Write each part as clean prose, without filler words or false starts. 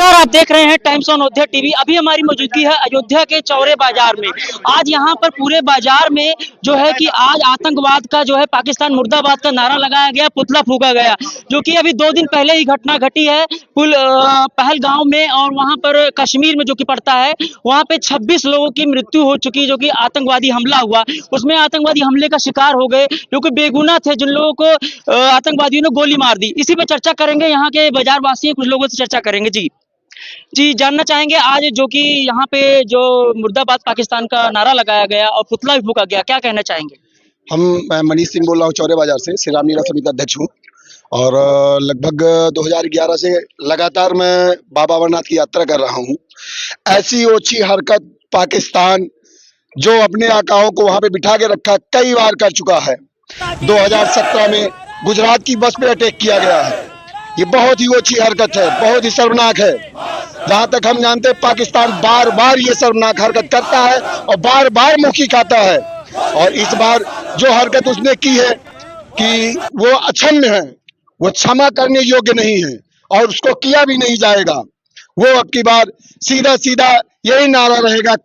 नमस्कार, आप देख रहे हैं टाइम्स ऑन अयोध्या टीवी। अभी हमारी मौजूदगी है अयोध्या के चौरे बाजार में। आज यहाँ पर पूरे बाजार में जो है कि आज आतंकवाद का जो है पाकिस्तान मुर्दाबाद का नारा लगाया गया, पुतला फूंका गया, जो कि अभी 2 दिन पहले ही घटना घटी है पहलगांव में। और वहाँ पर कश्मीर में जो कि पड़ता है, वहाँ पे 26 लोगों की मृत्यु हो चुकी, जो कि आतंकवादी हमला हुआ। उसमें आतंकवादी हमले का शिकार हो गए जो कि बेगुनाह थे, जिन लोगों को आतंकवादियों ने गोली मार दी। इसी पे चर्चा करेंगे, यहाँ के बाजार वासी कुछ लोगों से चर्चा करेंगे। जी जी, जानना चाहेंगे आज जो कि यहाँ पे जो मुर्दाबाद पाकिस्तान का नारा लगाया गया और पुतला भी फूंका गया, क्या कहना चाहेंगे? मैं मनीष सिंह बोल रहा हूँ, चौरे बाजार से श्री राम लीला समिति अध्यक्ष हूँ। और लगभग 2011 से लगातार मैं बाबा अमरनाथ की यात्रा कर रहा हूँ। ऐसी ओछी हरकत पाकिस्तान जो अपने आकाओं को वहां पे बिठा के रखा कई बार कर चुका है। 2017 में गुजरात की बस पे अटैक किया गया है। ये बहुत ही ओछी हरकत है, बहुत ही शर्मनाक है। जहां तक हम जानते हैं, पाकिस्तान बार बार ये शर्मनाक हरकत करता है और बार बार मुखी खाता है। और इस बार जो हरकत उसने की है कि वो अक्षम्य है, वो क्षमा करने योग्य नहीं है और उसको किया भी नहीं जाएगा। वो अब की बार सीधा सीधा यही नारा रहेगा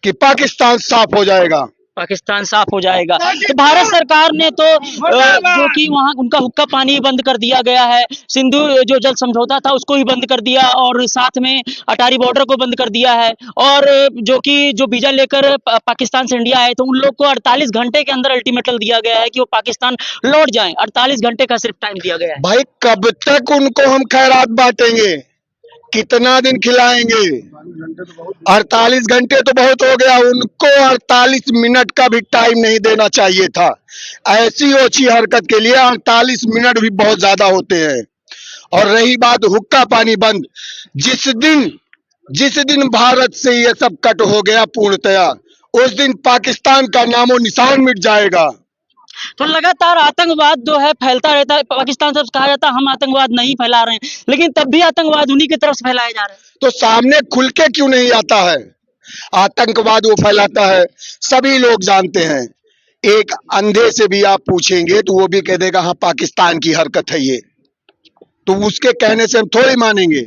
कि पाकिस्तान साफ हो जाएगा, पाकिस्तान साफ हो जाएगा। तो भारत सरकार ने तो जो कि वहाँ उनका हुक्का पानी बंद कर दिया गया है, सिंधु जो जल समझौता था उसको ही बंद कर दिया, और साथ में अटारी बॉर्डर को बंद कर दिया है। और जो कि जो वीजा लेकर पाकिस्तान से इंडिया आए तो उन लोग को 48 घंटे के अंदर अल्टीमेटम दिया गया है कि वो पाकिस्तान लौट जाएं। 48 घंटे का सिर्फ टाइम दिया गया है। भाई कब तक उनको हम खैरात बांटेंगे, कितना दिन खिलाएंगे? 48 घंटे तो बहुत हो गया, उनको 48 मिनट का भी टाइम नहीं देना चाहिए था। ऐसी ओछी हरकत के लिए 48 मिनट भी बहुत ज्यादा होते हैं। और रही बात हुक्का पानी बंद, जिस दिन भारत से ये सब कट हो गया पूर्णतया, उस दिन पाकिस्तान का नामो निशान मिट जाएगा। तो लगातार आतंकवाद जो है फैलता रहता है। पाकिस्तान से कहा जाता है हम आतंकवाद नहीं फैला रहे हैं, लेकिन तब भी आतंकवाद उन्हीं की तरफ से फैलाए जा रहे हैं। तो सामने खुल के क्यों नहीं आता है? आतंकवाद वो फैलाता है, सभी लोग जानते हैं। एक अंधे से भी आप पूछेंगे तो वो भी कह देगा हाँ पाकिस्तान की हरकत है ये। तो उसके कहने से हम थोड़ी मानेंगे।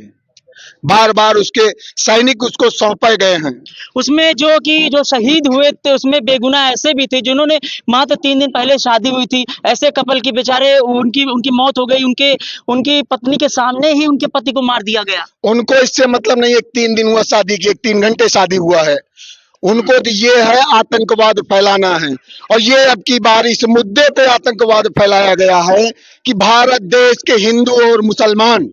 बार बार उसके सैनिक उसको सौंपे गए हैं। उसमें जो कि जो शहीद हुए थे उसमें बेगुनाह ऐसे भी थे जिन्होंने मात्र 3 दिन पहले शादी हुई थी। ऐसे कपल की बेचारे उनकी उनकी मौत हो गई, उनकी पत्नी के सामने ही उनके पति को मार दिया गया। उनको इससे मतलब नहीं, एक 3 दिन हुआ शादी की, एक 3 घंटे शादी हुआ है। उनको तो ये है आतंकवाद फैलाना है। और ये अब की बार इस मुद्दे पे आतंकवाद फैलाया गया है कि भारत देश के हिंदू और मुसलमान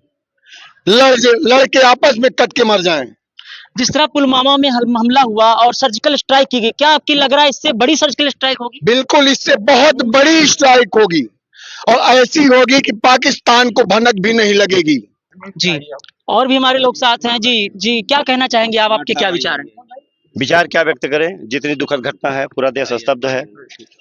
लड़ के आपस में कट के मर जाएं। जिस तरह पुलवामा में हमला हुआ और सर्जिकल स्ट्राइक की गई, क्या आपकी लग रहा है इससे बड़ी सर्जिकल स्ट्राइक होगी? बिल्कुल, इससे बहुत बड़ी स्ट्राइक होगी और ऐसी होगी कि पाकिस्तान को भनक भी नहीं लगेगी। जी, और भी हमारे लोग साथ हैं। जी जी, क्या कहना चाहेंगे आप? आपके क्या विचार हैं? विचार क्या व्यक्त करें, जितनी दुखद घटना है, पूरा देश स्तब्ध है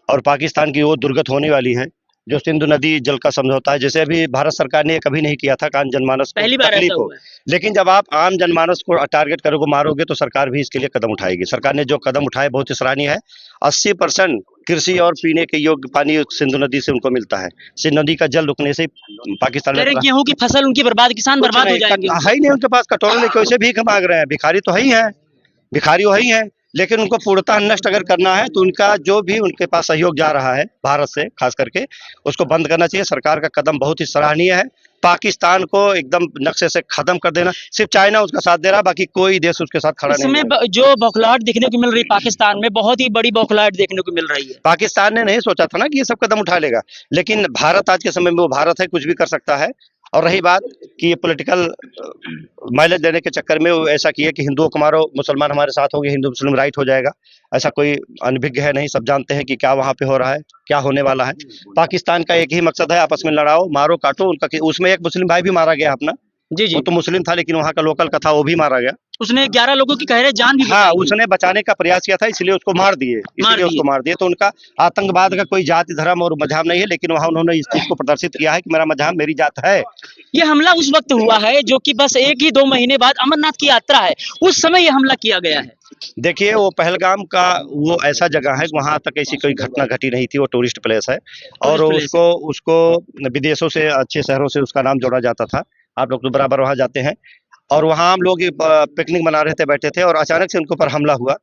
और पाकिस्तान की वो दुर्गत होने वाली है जो सिंधु नदी जल का समझौता है, जैसे अभी भारत सरकार ने कभी नहीं किया था, आम जनमानस को पहली बार तकलीफ ऐसा हो। हुआ है। लेकिन जब आप आम जनमानस को टारगेट करोगे, मारोगे, तो सरकार भी इसके लिए कदम उठाएगी। सरकार ने जो कदम उठाए बहुत ही सराहनीय है। 80% कृषि और पीने के योग्य पानी सिंधु नदी से उनको मिलता है। सिंधु नदी का जल रुकने से पाकिस्तान में गेहूं की फसल उनकी बर्बाद, किसान बर्बाद हो जाएंगे। है ही नहीं उनके पास, कटोरे लेके वैसे भीख मांग रहे हैं। भिखारी तो है ही है, भिखारी वही है। लेकिन उनको पूर्णतः नष्ट अगर करना है तो उनका जो भी उनके पास सहयोग जा रहा है भारत से, खास करके उसको बंद करना चाहिए। सरकार का कदम बहुत ही सराहनीय है। पाकिस्तान को एकदम नक्शे से खत्म कर देना। सिर्फ चाइना उसका साथ दे रहा, बाकी कोई देश उसके साथ खड़ा नहीं है। इसमें जो बौखलाहट देखने को मिल रही पाकिस्तान में, बहुत ही बड़ी बौखलाहट देखने को मिल रही है। पाकिस्तान ने नहीं सोचा था ना कि ये सब कदम उठा लेगा, लेकिन भारत आज के समय में वो भारत है, कुछ भी कर सकता है। और रही बात कि ये पॉलिटिकल माइलेज देने के चक्कर में वो ऐसा किया कि हिंदुओं को मारो, मुसलमान हमारे साथ होंगे, हिंदू मुस्लिम राइट हो जाएगा। ऐसा कोई अनभिज्ञ है नहीं, सब जानते हैं कि क्या वहां पे हो रहा है, क्या होने वाला है। पाकिस्तान का एक ही मकसद है, आपस में लड़ाओ, मारो, काटो उनका। उसमें एक मुस्लिम भाई भी मारा गया अपना। जी जी, वो तो मुस्लिम था लेकिन वहां का लोकल का था, वो भी मारा गया। उसने 11 लोगों की कह रहे जान भी हाँ, उसने बचाने का प्रयास किया था, इसलिए उसको मार दिए, उसको मार दिए। तो उनका आतंकवाद का कोई जाति धर्म और मजहब नहीं है, लेकिन वहां उन्होंने इस चीज को प्रदर्शित किया है कि मेरा मजहब, मेरी जात है। ये हमला उस वक्त हुआ है जो कि बस 1 ही 2 महीने बाद अमरनाथ की यात्रा है, उस समय ये हमला किया गया है। देखिए, वो पहलगाम का वो ऐसा जगह है, वहां तक ऐसी कोई घटना घटी नहीं थी। वो टूरिस्ट प्लेस है और उसको विदेशों से, अच्छे शहरों से उसका नाम जोड़ा जाता था। आप लोग तो बराबर वहां जाते हैं। और वहाँ हम लोग पिकनिक मना रहे थे, बैठे थे और अचानक से उनके ऊपर हमला हुआ।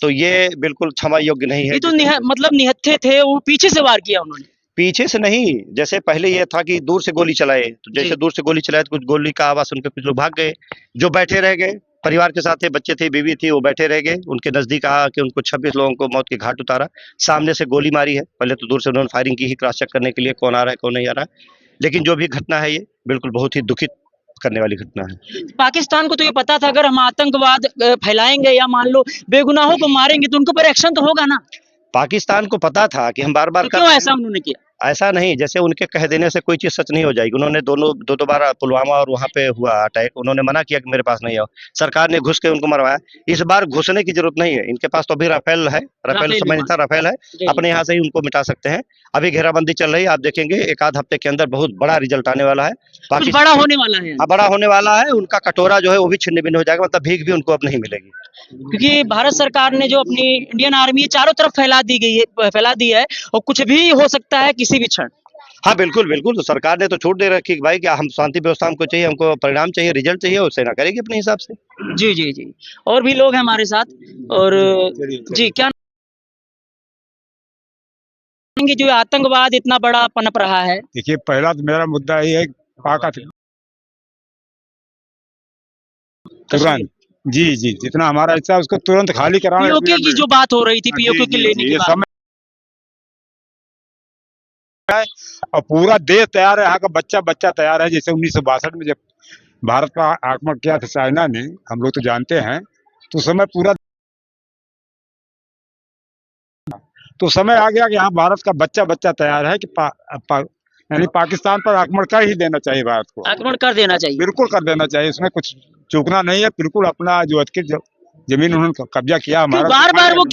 तो ये बिल्कुल क्षमा योग्य नहीं है। ये तो मतलब निहत्थे थे, वो पीछे से वार किया उन्होंने। पीछे से नहीं, जैसे पहले ये था कि दूर से गोली चलाए, तो जी। जैसे दूर से गोली चलाए तो कुछ गोली का आवाज सुन के कुछ लोग भाग गए, जो बैठे रह गए, परिवार के साथ थे, बच्चे थे, बीवी थी, वो बैठे रह गए। उनके नजदीक आके उनको 26 लोगों को मौत के घाट उतारा। सामने से गोली मारी है, पहले तो दूर से उन्होंने फायरिंग की ही क्रॉस चेक करने के लिए कौन आ रहा है कौन नहीं आ रहा है। लेकिन जो भी घटना है ये बिल्कुल बहुत ही दुखित करने वाली घटना है। पाकिस्तान को तो ये पता था अगर हम आतंकवाद फैलाएंगे या मान लो बेगुनाहों को मारेंगे तो उनके ऊपर एक्शन तो होगा ना। पाकिस्तान को पता था कि हम बार बार तो क्यों ऐसा उन्होंने किया? ऐसा नहीं, जैसे उनके कह देने से कोई चीज सच नहीं हो जाएगी। उन्होंने दो बार पुलवामा और वहां पे हुआ अटैक, उन्होंने मना किया कि मेरे पास नहीं आओ, सरकार ने घुस के उनको मरवाया। इस बार घुसने की जरूरत नहीं है, इनके पास तो अभी राफेल है, राफेल समझ नहीं था, राफेल है, अपने यहाँ से ही उनको मिटा सकते हैं। अभी घेराबंदी चल रही है, आप देखेंगे एक आध हफ्ते के अंदर बहुत बड़ा रिजल्ट आने वाला है। कुछ बड़ा होने वाला है। हाँ, बड़ा होने वाला है। उनका कटोरा जो है वो भी छिन्न भिन्न हो जाएगा, मतलब भीख भी उनको अब नहीं मिलेगी। क्योंकि भारत सरकार ने जो अपनी इंडियन आर्मी चारों तरफ फैला दी है और कुछ भी हो सकता है किसी भी क्षण। हाँ बिल्कुल बिल्कुल, तो सरकार ने तो छूट दे रखी कि भाई क्या हम शांति व्यवस्था हमको चाहिए, हमको परिणाम चाहिए, रिजल्ट चाहिए, और सेना करेगी अपने हिसाब से। जी जी जी। और भी लोग हैं हमारे साथ। और जी, क्या कहेंगे जो आतंकवाद इतना बड़ा पनप रहा है? देखिए, पहला तो मेरा मुद्दा ये है पाक तुरंत, जी जी, जितना हमारा हिस्सा है उसको तुरंत खाली कराना। पीओके की जो बात हो रही थी, पीओके की लेने की ये बात। समय है और पूरा देश तैयार है, यहाँ का बच्चा बच्चा तैयार है। जैसे 1962 में जब भारत का आक्रमण किया था चाइना ने, हम लोग तो जानते हैं, तो समय पूरा तो समय आ गया कि यहाँ भारत का बच्चा बच्चा तैयार है कि यानी पाकिस्तान पर आक्रमण कर ही देना चाहिए, भारत को आक्रमण कर देना चाहिए। बिल्कुल कर देना चाहिए, इसमें कुछ चूकना नहीं है। बिल्कुल अपना जो जमीन उन्होंने कब्जा किया हमारा, बार बार वो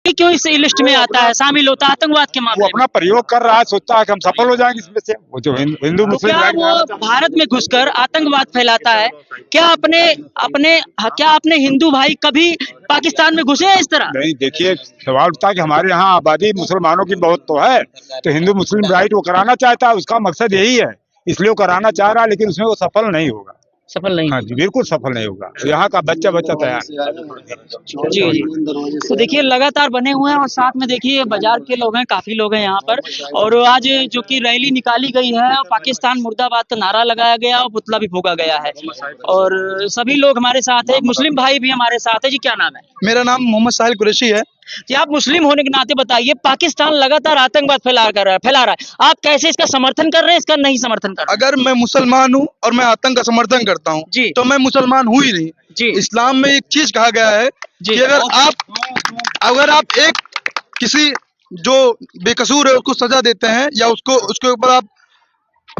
क्यों इस लिस्ट में आता है, शामिल होता है आतंकवाद के वो मामले में? अपना प्रयोग कर रहा है, सोचता है कि हम सफल हो जाएंगे इसमें से। वो जो हिंदू तो मुस्लिम क्या वो भारत में घुसकर आतंकवाद फैलाता है? क्या अपने हिंदू भाई कभी पाकिस्तान में घुसे हैं इस तरह? नहीं, देखिए सवाल उठता है कि हमारे यहाँ आबादी मुसलमानों की बहुत तो है, तो हिंदू मुस्लिम राइट वो कराना चाहता है, उसका मकसद यही है, इसलिए वो कराना चाह रहा है, लेकिन उसमें वो सफल नहीं होगा। सफल नहीं? हाँ जी, बिल्कुल सफल नहीं होगा। यहाँ का बच्चा बच्चा तैयार। जी जी। तो देखिए लगातार बने हुए हैं और साथ में देखिए बाजार के लोग हैं, काफी लोग हैं यहाँ पर। और आज जो कि रैली निकाली गई है और पाकिस्तान मुर्दाबाद का नारा लगाया गया और पुतला भी फूंका गया है। और सभी लोग हमारे साथ है, एक मुस्लिम भाई भी हमारे साथ है। जी, क्या नाम है? मेरा नाम मोहम्मद साहिल कुरैशी है। जी, आप मुस्लिम होने के नाते बताइए, पाकिस्तान लगातार आतंकवाद फैला रहा है, आप कैसे इसका समर्थन कर रहे हैं, इसका नहीं समर्थन कर रहे अगर मैं मुसलमान हूँ और मैं आतंक का समर्थन करता हूँ जी। तो मैं मुसलमान हूँ ही नहीं। जी। इस्लाम में एक चीज कहा गया है जी। कि अगर आप एक किसी जो बेकसूर है उसको सजा देते हैं या उसके ऊपर आप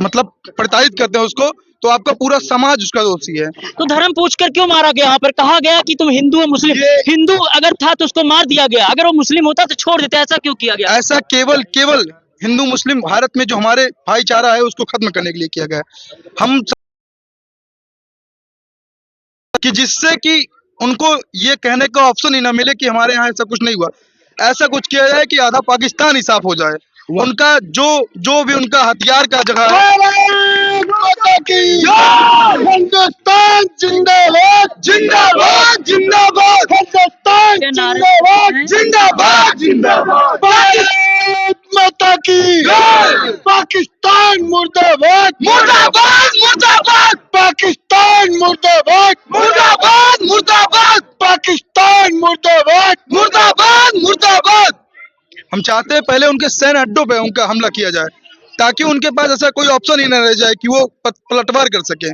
मतलब प्रताड़ित करते हैं उसको, तो आपका पूरा समाज उसका दोषी है। तो धर्म पूछकर क्यों मारा गया? यहाँ पर कहा गया कि तुम हिंदू हो मुस्लिम। हिंदू अगर था तो उसको मार दिया गया, अगर वो मुस्लिम होता तो छोड़ देते, ऐसा क्यों किया गया? ऐसा केवल हिंदू मुस्लिम भारत में जो हमारे भाईचारा है उसको खत्म करने के लिए किया गया है। हम कि जिससे कि उनको ये कहने का ऑप्शन ही ना मिले कि हमारे यहाँ ऐसा कुछ नहीं हुआ। ऐसा कुछ किया जाए कि आधा पाकिस्तान ही साफ हो जाए। उनका जो भी उनका हथियार का जगह है। हिंदुस्तान जिंदाबाद जिंदाबाद जिंदाबाद, हिंदुस्तान जिंदाबाद जिंदाबाद जिंदाबाद, भारत माता की पाकिस्तान मुर्दाबाद मुर्दाबाद मुर्दाबाद, पाकिस्तान मुर्दाबाद मुर्दाबाद मुर्दाबाद, पाकिस्तान मुर्दाबाद मुर्दाबाद मुर्दाबाद। हम चाहते हैं पहले उनके सैन्य अड्डों पे उनका हमला किया जाए, ताकि उनके पास ऐसा कोई ऑप्शन ही न रह जाए कि वो पलटवार कर सके।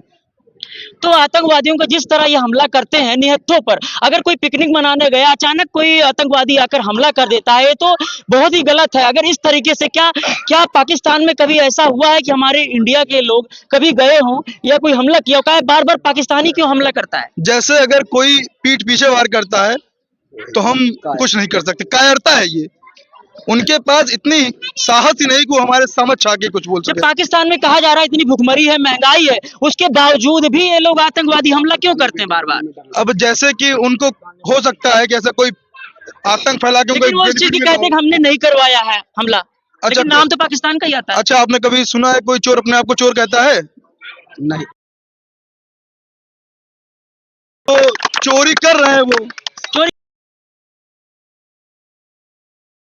तो आतंकवादियों का जिस तरह ये हमला करते हैं निहत्थों पर, अगर कोई पिकनिक मनाने गया अचानक कोई आतंकवादी आकर हमला कर देता है तो बहुत ही गलत है। अगर इस तरीके से क्या पाकिस्तान में कभी ऐसा हुआ है कि हमारे इंडिया के लोग कभी गए हों या कोई हमला किया हो? बार बार पाकिस्तानी क्यों हमला करता है? जैसे अगर कोई पीठ पीछे वार करता है तो हम कुछ नहीं कर सकते, कायरता है ये। उनके पास इतनी साहस ही नहीं कि वो हमारे समझ छा के कुछ बोल जब सके। पाकिस्तान में कहा जा रहा है इतनी भुखमरी है, महंगाई है, उसके बावजूद भी ये लोग आतंकवादी हमला क्यों करते हैं बार बार? अब जैसे कि उनको हो सकता है कि ऐसा कोई आतंक फैला के लेकिन वो इस चीज की कहते हैं कि हमने नहीं करवाया है हमला। अच्छा, लेकिन नाम तो पाकिस्तान का ही आता है। अच्छा, आपने कभी सुना है कोई चोर अपने आप को चोर कहता है? नहीं। तो चोरी कर रहे हैं वो, चोरी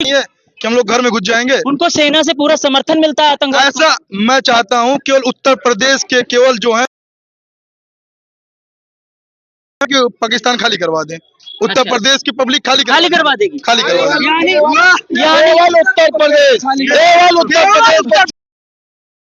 नहीं है कि हम लोग घर में घुस जाएंगे। उनको सेना से पूरा समर्थन मिलता है आतंकवाद को। ऐसा मैं चाहता हूं केवल उत्तर प्रदेश के केवल जो है कि पाकिस्तान खाली करवा दें, उत्तर अच्छा। प्रदेश की पब्लिक खाली खाली करवा देगी। खाली करवा दें। यानी केवल उत्तर प्रदेश, केवल उत्तर प्रदेश